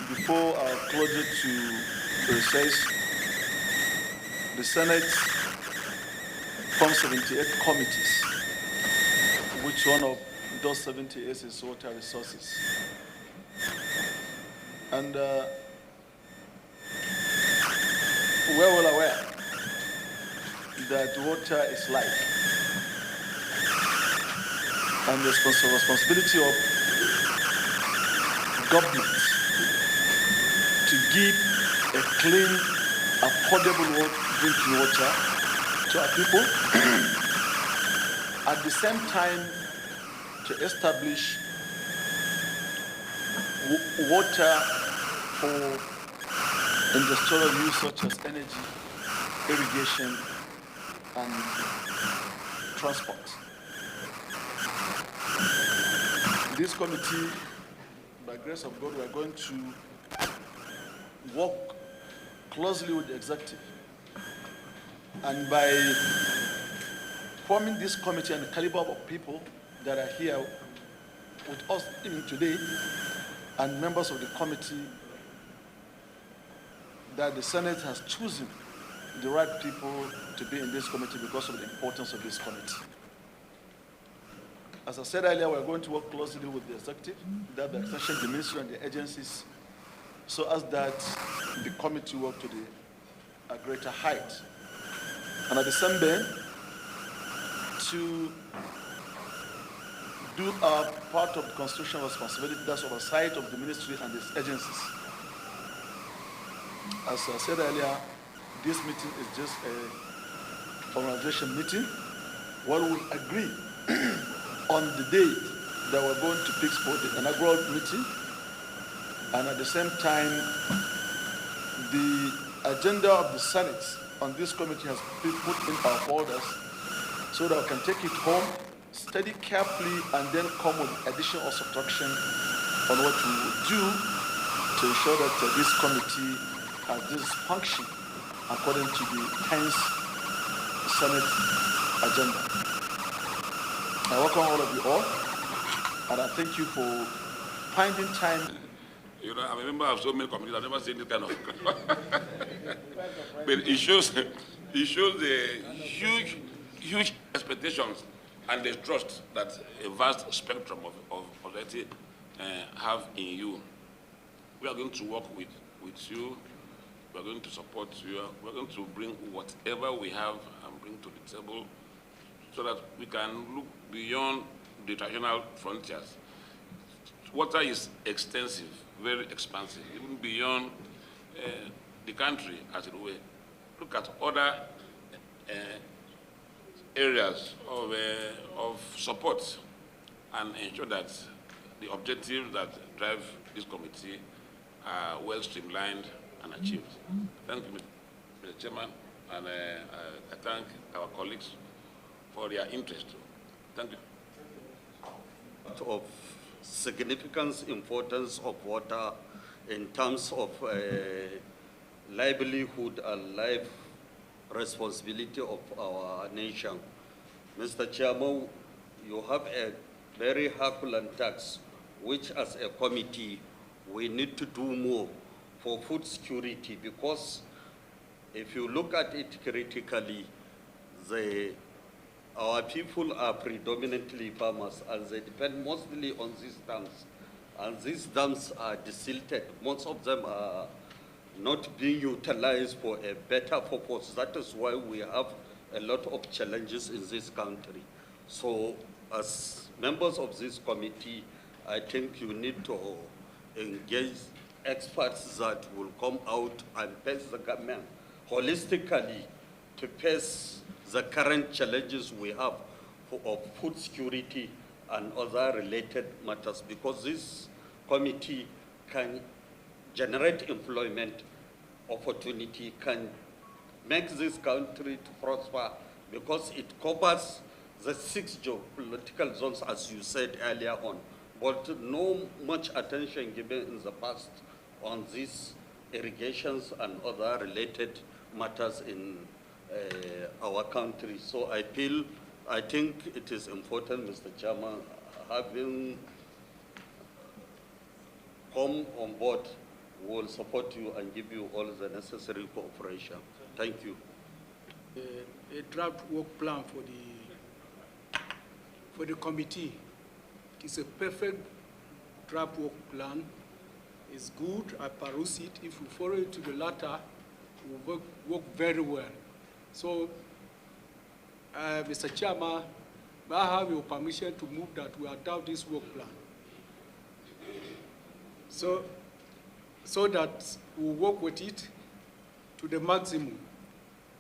Before our closure to recess, the Senate formed 78 committees, which one of those 78 is water resources. And we're well aware that water is life. And the responsibility of government to give a clean, affordable drinking water to our people, at the same time to establish water for industrial use such as energy, irrigation, and transport. This committee, by grace of God, we are going to work closely with the executive. And by forming this committee and the caliber of people that are here with us even today, and members of the committee, that the Senate has chosen the right people to be in this committee because of the importance of this committee. As I said earlier, we're going to work closely with the executive, that the extension, the ministry, and the agencies, so as that the committee work to a greater height. And at the same time, to do our part of the constitutional responsibility, that's oversight of the ministry and its agencies. As I said earlier, this meeting is just a organization meeting where we will agree on the date that we're going to fix for the inaugural meeting, and at the same time, the agenda of the Senate on this committee has been put in our folders so that we can take it home, study carefully, and then come with addition or subtraction on what we will do to ensure that this committee has this function according to the 10th Senate agenda. I welcome all of you all, and I thank you for finding time. You know, I'm a member of so many committees. I've never seen this kind of. But it shows the huge expectations and the trust that a vast spectrum of society have in you. We are going to work with you. We are going to support you. We are going to bring whatever we have and bring to the table so that we can look beyond the traditional frontiers. Water is extensive, very expansive, even beyond the country, as it were. Look at other areas of support and ensure that the objectives that drive this committee are well streamlined and achieved. Thank you, Mr. Chairman, and I thank our colleagues for their interest. Thank you. Of significance, importance of water in terms of livelihood and life responsibility of our nation. Mr. Chairman, you have a very Herculean task, which as a committee, we need to do more for food security, because if you look at it critically, our people are predominantly farmers, and they depend mostly on these dams. And these dams are desilted. Most of them are not being utilized for a better purpose. That is why we have a lot of challenges in this country. So as members of this committee, I think you need to engage experts that will come out and face the government holistically to face the current challenges we have of food security and other related matters, because this committee can generate employment opportunity, can make this country to prosper, because it covers the 6 geopolitical zones, as you said earlier on, but no much attention given in the past on these irrigations and other related matters in our country. So I think it is important, Mr. Chairman, having come on board, we will support you and give you all the necessary cooperation. Thank you. A draft work plan for the committee. It's a perfect draft work plan. It's good. I peruse it. If we follow it to the latter, it will work very well. So, Mr. Chairman, may I have your permission to move that we adopt this work plan? So that we work with it to the maximum.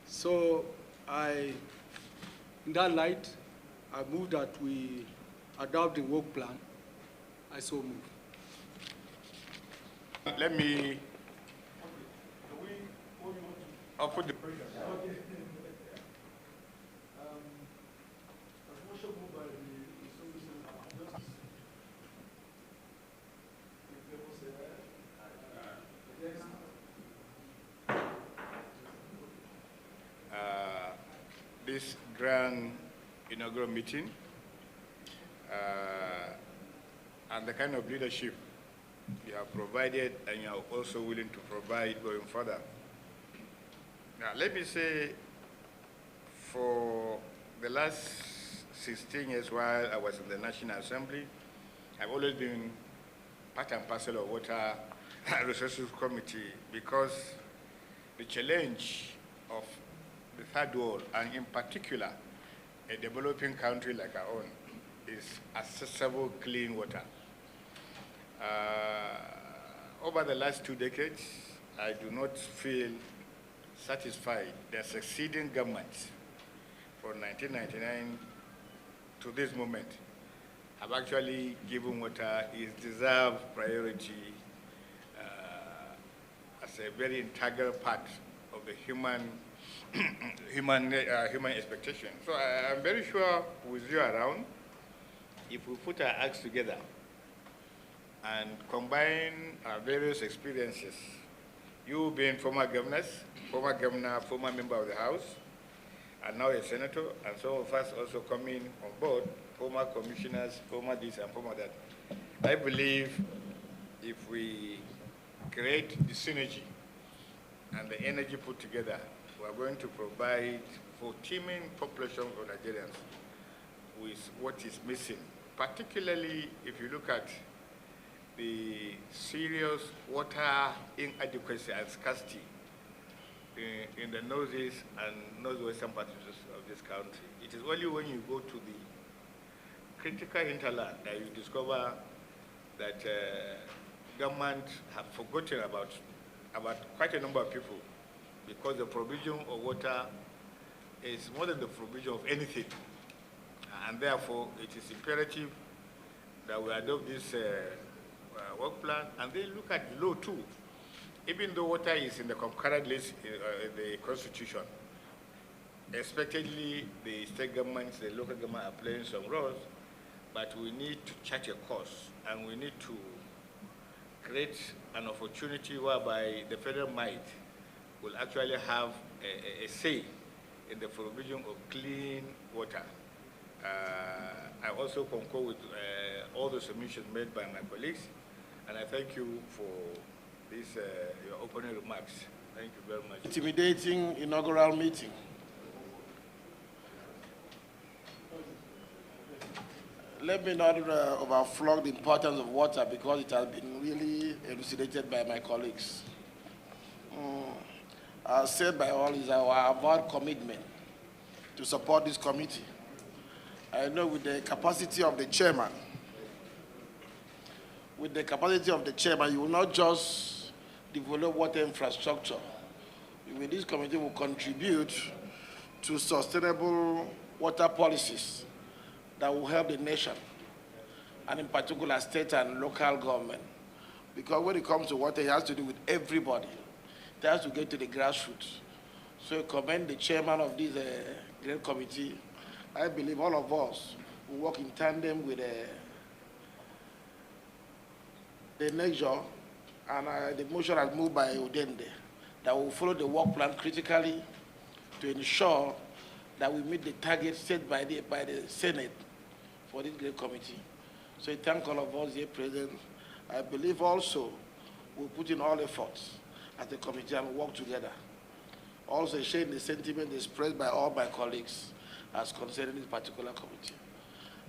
So in that light, I move that we adopt the work plan. I so move. Let me put the this grand inaugural meeting and the kind of leadership you have provided and you are also willing to provide going further. Now, let me say, for the last 16 years while I was in the National Assembly, I've always been part and parcel of Water Resources Committee because the challenge of the third world, and in particular, a developing country like our own, is accessible clean water. Over the last 2 decades, I do not feel satisfied that succeeding governments from 1999 to this moment have actually given water its deserved priority as a very integral part of the human expectation. So I'm very sure with you around, if we put our acts together and combine our various experiences, you being former governors, former governor, former member of the House, and now a senator, and some of us also coming on board, former commissioners, former this and former that. I believe if we create the synergy and the energy put together, we are going to provide for teeming population of Nigerians with what is missing, particularly if you look at the serious water inadequacy and scarcity in the northeast and northwestern parts of this country. It is only when you go to the critical hinterland that you discover that government have forgotten about quite a number of people, because the provision of water is more than the provision of anything. And therefore, it is imperative that we adopt this work plan, and then look at the law too. Even though water is in the concurrent list in the Constitution, expectedly the state governments, the local government are playing some roles, but we need to chart a course, and we need to create an opportunity whereby the federal might will actually have a say in the provision of clean water. I also concur with all the submissions made by my colleagues, and I thank you for this, your opening remarks. Thank you very much. Intimidating inaugural meeting. Let me not overflow the importance of water because it has been really elucidated by my colleagues. As said by all, is our avowed commitment to support this committee. I know with the capacity of the chairman, you will not just develop water infrastructure. With this committee will contribute to sustainable water policies that will help the nation, and in particular state and local government. Because when it comes to water, it has to do with everybody. It has to get to the grassroots. So I commend the chairman of this great committee. I believe all of us will work in tandem with the measure, and the motion has moved by Odende, that will follow the work plan critically to ensure that we meet the targets set by the Senate for this great committee. So I thank all of us here present, I believe also we'll put in all efforts at the committee and work together. Also sharing the sentiment expressed by all my colleagues as concerning this particular committee.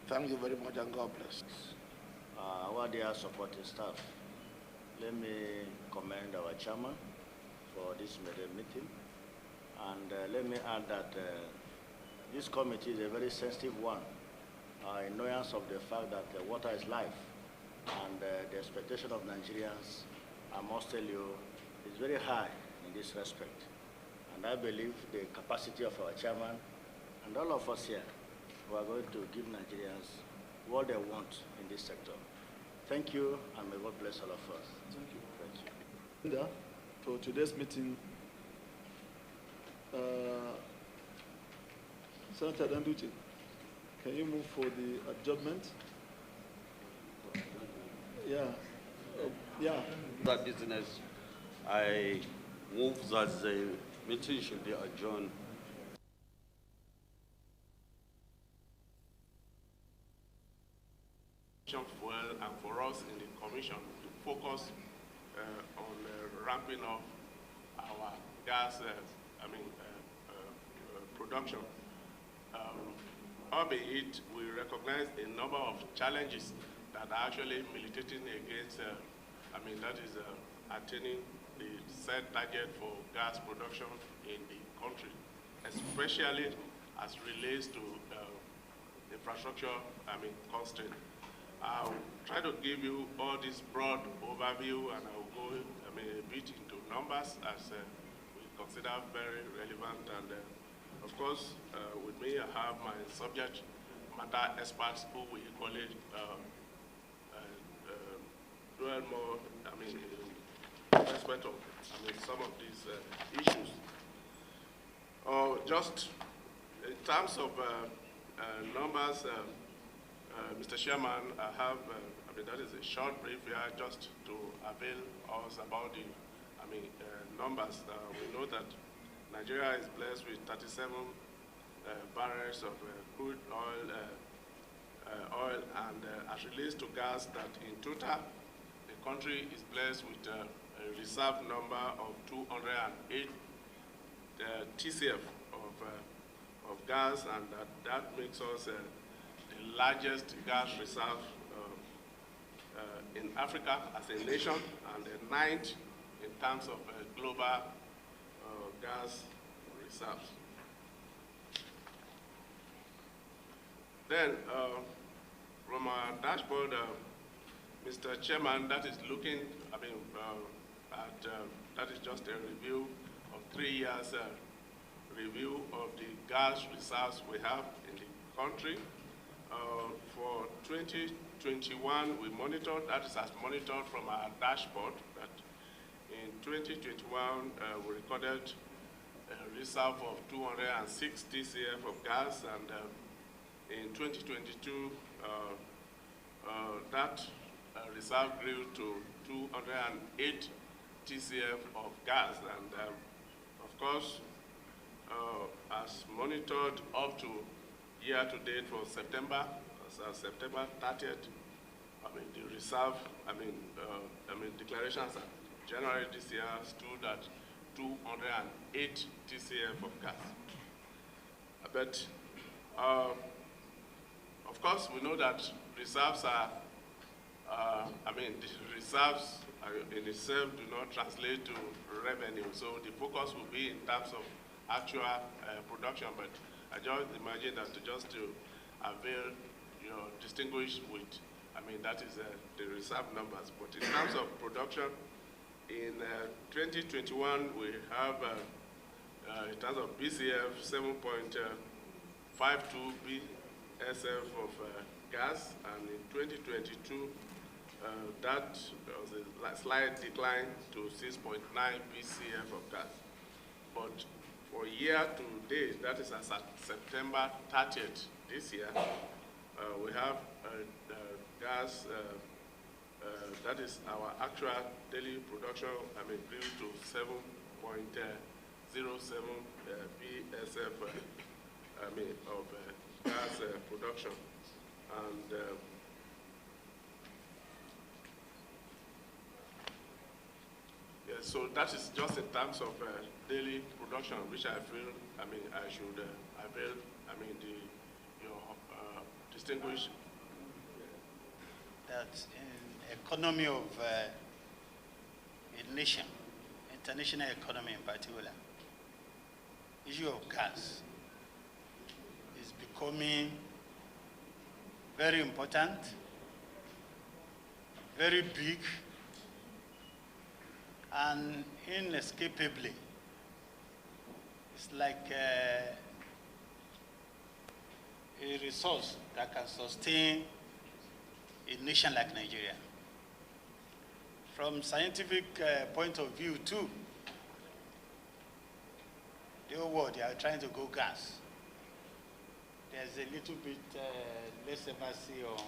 Thank you very much and God bless. Our dear supporting staff, let me commend our chairman for this meeting. And let me add that this committee is a very sensitive one, in knowledge of the fact that water is life, and the expectation of Nigerians, I must tell you, is very high in this respect. And I believe the capacity of our chairman and all of us here who are going to give Nigerians what they want in this sector. Thank you, and may God bless all of us. Thank you. Thank you. For today's meeting, Senator Danduche, can you move for the adjournment? Yeah. Yeah. That business, I move that the meeting should be adjourned. Well, and for us in the commission to focus on ramping up our gas, production. Albeit we recognize a number of challenges that are actually militating against, that is attaining the set target for gas production in the country, especially as relates to infrastructure, constraint. I'll try to give you all this broad overview, and I'll go a bit into numbers as we consider very relevant. And of course, with me, I have my subject matter experts who will equally dwell more, in respect of some of these issues. Just in terms of numbers, Mr. Chairman, I have, that is a short brief here just to avail us about the, numbers. We know that Nigeria is blessed with 37 barrels of crude oil, and as relates to gas, that in total, the country is blessed with a reserve number of 208 TCF of gas, and that makes us the largest gas reserve in Africa as a nation, and the 9th in terms of global gas reserves. Then, from our dashboard, Mr. Chairman, that is looking, that is just a review of 3 years review of the gas reserves we have in the country. For 2021, we monitored, that is as monitored from our dashboard, that in 2021, we recorded a reserve of 206 TCF of gas, and in 2022, that reserve grew to 208 TCF of gas, and of course, as monitored up to year to date for September, September 30th, the reserve, declarations at January this year stood at 208 TCF of gas. But, of course, we know that reserves are, the reserves in itself do not translate to revenue, so the focus will be in terms of actual production, but I just imagine that just to avail, distinguish with, that is the reserve numbers. But in terms of production, in 2021, we have, in terms of BCF, 7.52 BSF of gas, and in 2022, that was a slight decline to 6.9 BCF of gas. But for year to date, that is as at September 30th this year, we have gas, that is our actual daily production, grew to 7.07 BSF of gas production. And So that is just in terms of daily production, which I feel, I should avail, your distinguished. That in economy of a nation, international economy in particular, issue of gas is becoming very important, very big, and inescapably. It's like a resource that can sustain a nation like Nigeria. From scientific point of view too, the whole world, they are trying to go gas. There's a little bit less emphasis on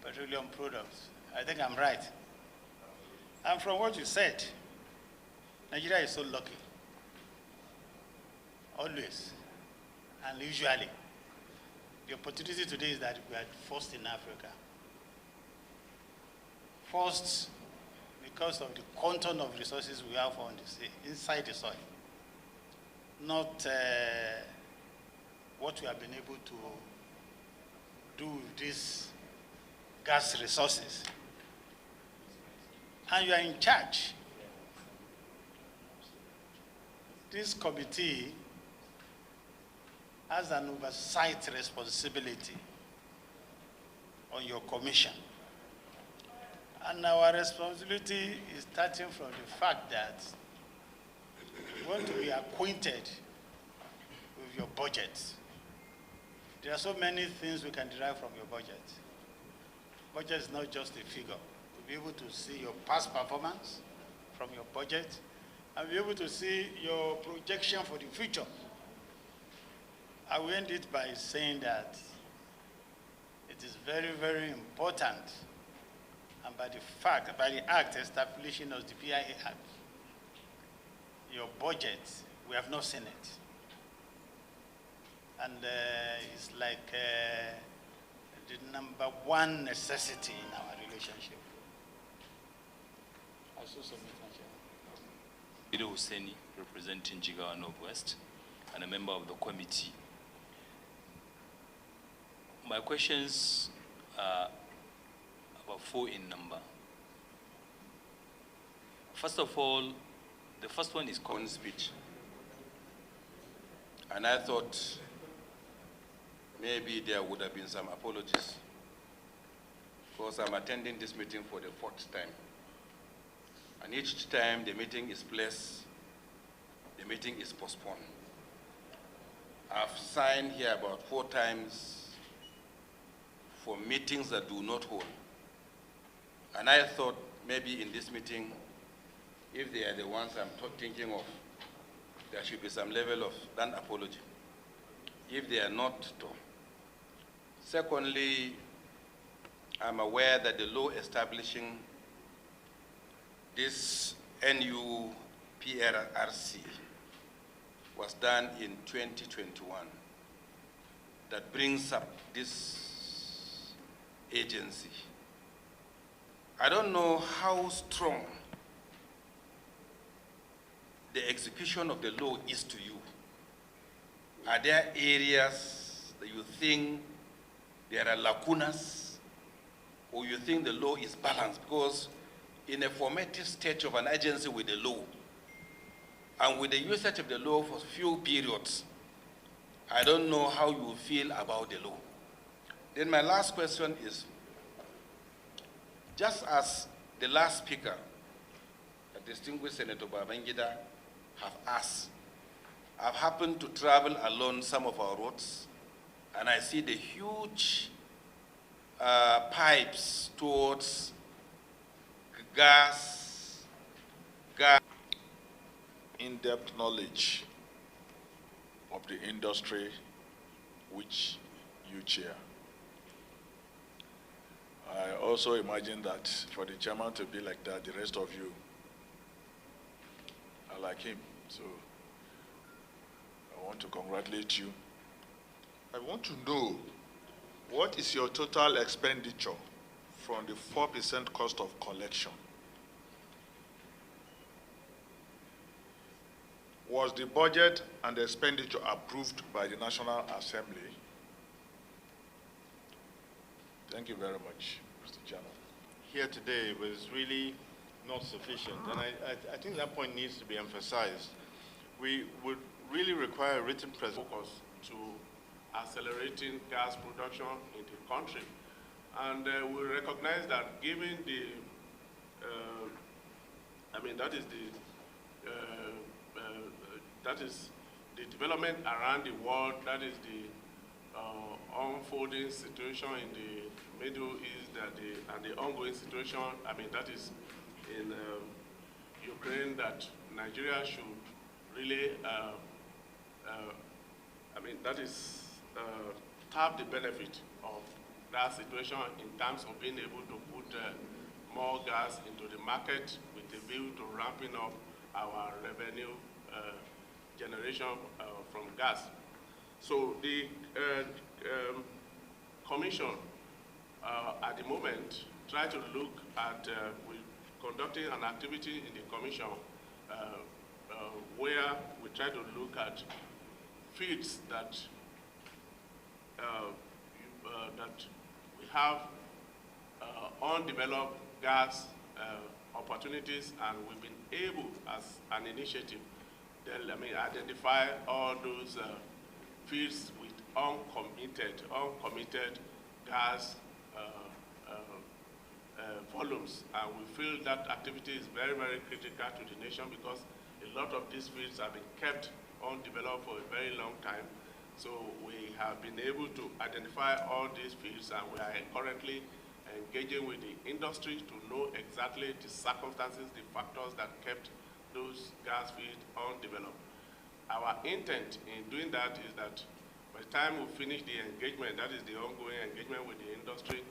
petroleum products. I think I'm right. And from what you said, Nigeria is so lucky. Always. And usually. The opportunity today is that we are first in Africa. First, because of the quantum of resources we have on the sea, inside the soil. Not what we have been able to do with these gas resources. And you are in charge. This committee has an oversight responsibility on your commission. And our responsibility is starting from the fact that we want to be acquainted with your budget. There are so many things we can derive from your budget. Budget is not just a figure. We'll be able to see your past performance from your budget, and be able to see your projection for the future. I will end it by saying that it is very, very important, and by the act establishing of the PIA Act, your budget, we have not seen it. And it's like the number one necessity in our relationship. I so submit my chair. Ido Husseini, representing Jigawa Northwest, and a member of the committee. My questions are about 4 in number. First of all, the first one is Own speech. And I thought maybe there would have been some apologies, because I'm attending this meeting for the 4th time. And each time the meeting is placed, the meeting is postponed. I've signed here about 4 times for meetings that do not hold. And I thought maybe in this meeting, if they are the ones I'm thinking of, there should be some level of an apology. If they are not, to. Secondly, I'm aware that the law establishing this NUPRRC was done in 2021. That brings up this agency. I don't know how strong the execution of the law is to you. Are there areas that you think there are lacunas, or you think the law is balanced? Because in a formative stage of an agency with the law, and with the usage of the law for few periods, I don't know how you feel about the law. Then my last question is, just as the last speaker, the distinguished Senator Babangida, have asked, I've happened to travel along some of our roads, and I see the huge pipes towards gas. In-depth knowledge of the industry which you chair. I also imagine that for the chairman to be like that, the rest of you are like him. So I want to congratulate you. I want to know, what is your total expenditure from the 4% cost of collection? Was the budget and the expenditure approved by the National Assembly? Thank you very much, Mr. Chairman. Here today was really not sufficient, and I think that point needs to be emphasized. We would really require a written focus to accelerating gas production in the country. And we recognize that given the, that is the development around the world, that is the unfolding situation in the Middle East and the ongoing situation, that is in Ukraine, that Nigeria should really, tap the benefit of that situation in terms of being able to put more gas into the market with a view to ramping up our revenue generation from gas. So the Commission at the moment try to look at conducting an activity in the Commission where we try to look at fields that that we have undeveloped gas opportunities, and we've been able, as an initiative, identify all those fields with uncommitted gas volumes, and we feel that activity is very, very critical to the nation because a lot of these fields have been kept undeveloped for a very long time. So we have been able to identify all these fields, and we are currently engaging with the industry to know exactly the circumstances, the factors that kept those gas fields undeveloped. Our intent in doing that is that by the time we finish the engagement, that is the ongoing engagement with the industry,